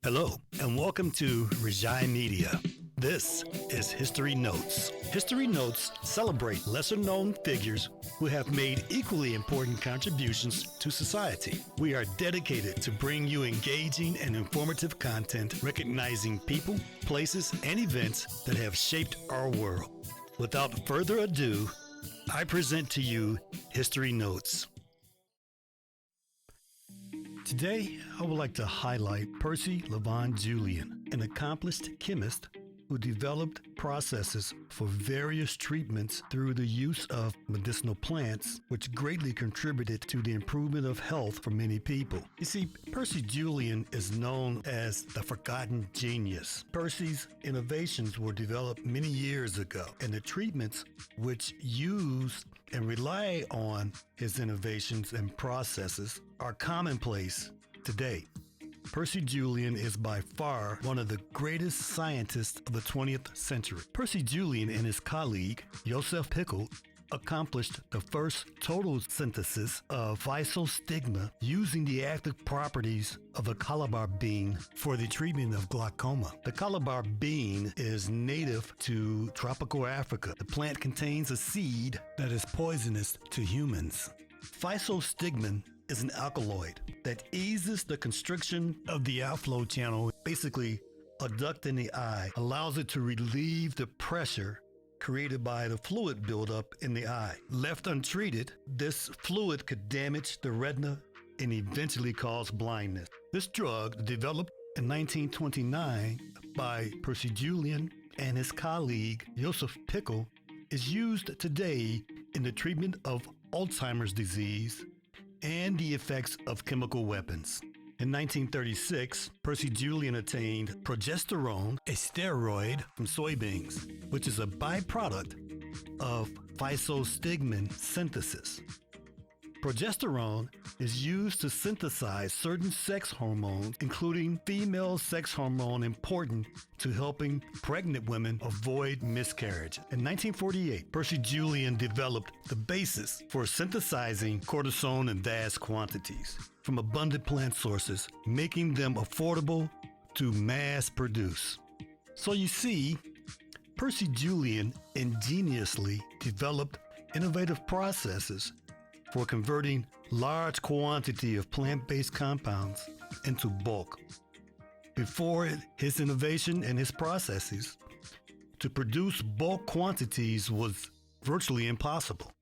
Hello, and welcome to Rajai Media. This is History Notes. History Notes celebrate lesser-known figures who have made equally important contributions to society. We are dedicated to bring you engaging and informative content, recognizing people, places, and events that have shaped our world. Without further ado, I present to you History Notes. Today, I would like to highlight Percy Julian, an accomplished chemist who developed processes for various treatments through the use of medicinal plants, which greatly contributed to the improvement of health for many people. You see, Percy Julian is known as the forgotten genius. Percy's innovations were developed many years ago, and the treatments which use and rely on his innovations and processes are commonplace today. Percy Julian is by far one of the greatest scientists of the 20th century. Percy Julian and his colleague, Joseph Pickel, accomplished the first total synthesis of physostigma using the active properties of the calabar bean for the treatment of glaucoma. The calabar bean is native to tropical Africa. The plant contains a seed that is poisonous to humans. Physostigma is an alkaloid that eases the constriction of the outflow channel, basically a duct in the eye, allows it to relieve the pressure created by the fluid buildup in the eye. Left untreated, this fluid could damage the retina and eventually cause blindness. This drug, developed in 1929 by Percy Julian and his colleague Joseph Pickel, is used today in the treatment of Alzheimer's disease and the effects of chemical weapons. In 1936, Percy Julian attained progesterone, a steroid from soybeans, which is a byproduct of physostigma synthesis. Progesterone is used to synthesize certain sex hormones, including female sex hormone important to helping pregnant women avoid miscarriage. In 1948, Percy Julian developed the basis for synthesizing cortisone in vast quantities from abundant plant sources, making them affordable to mass produce. So you see, Percy Julian ingeniously developed innovative processes for converting large quantity of plant-based compounds into bulk. Before his innovation and his processes, to produce bulk quantities was virtually impossible.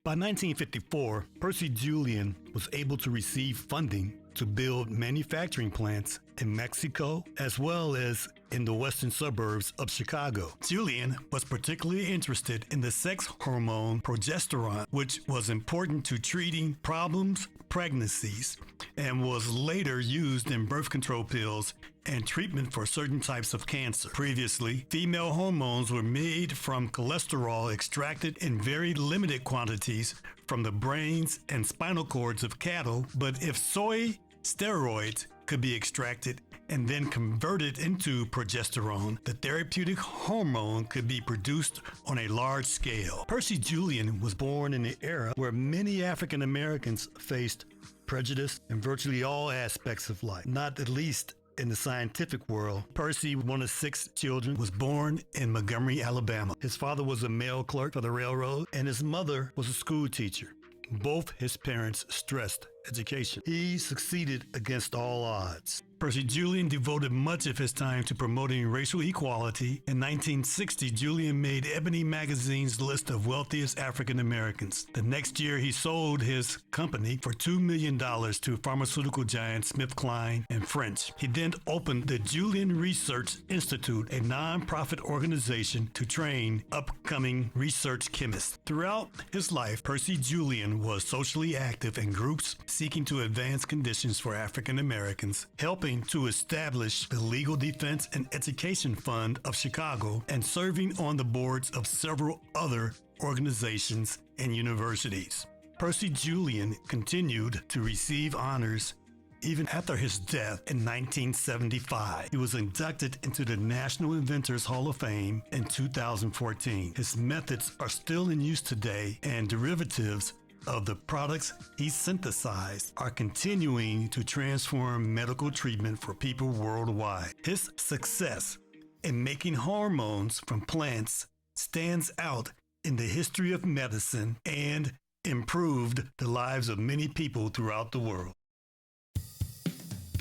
By 1954, Percy Julian was able to receive funding to build manufacturing plants in Mexico as well as in the western suburbs of Chicago. Julian was particularly interested in the sex hormone progesterone, which was important to treating problems, pregnancies, and was later used in birth control pills and treatment for certain types of cancer. Previously, female hormones were made from cholesterol extracted in very limited quantities from the brains and spinal cords of cattle, but if soy steroids could be extracted and then converted into progesterone, the therapeutic hormone could be produced on a large scale. Percy Julian was born in an era where many African Americans faced prejudice in virtually all aspects of life, not at least in the scientific world. Percy, one of 6 children, was born in Montgomery, Alabama. His father was a mail clerk for the railroad, and his mother was a school teacher. Both his parents stressed education. He succeeded against all odds. Percy Julian devoted much of his time to promoting racial equality. In 1960, Julian made Ebony magazine's list of wealthiest African Americans. The next year, he sold his company for $2 million to pharmaceutical giants SmithKline and French. He then opened the Julian Research Institute, a non-profit organization to train upcoming research chemists. Throughout his life, Percy Julian was socially active in groups seeking to advance conditions for African Americans, helping to establish the Legal Defense and Education Fund of Chicago, and serving on the boards of several other organizations and universities. Percy Julian continued to receive honors even after his death in 1975. He was inducted into the National Inventors Hall of Fame in 2014. His methods are still in use today, and derivatives of the products he synthesized are continuing to transform medical treatment for people worldwide. His success in making hormones from plants stands out in the history of medicine and improved the lives of many people throughout the world.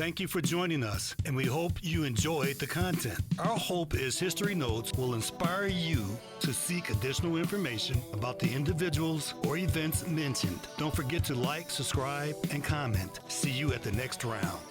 Thank you for joining us, and we hope you enjoyed the content. Our hope is History Notes will inspire you to seek additional information about the individuals or events mentioned. Don't forget to like, subscribe, and comment. See you at the next round.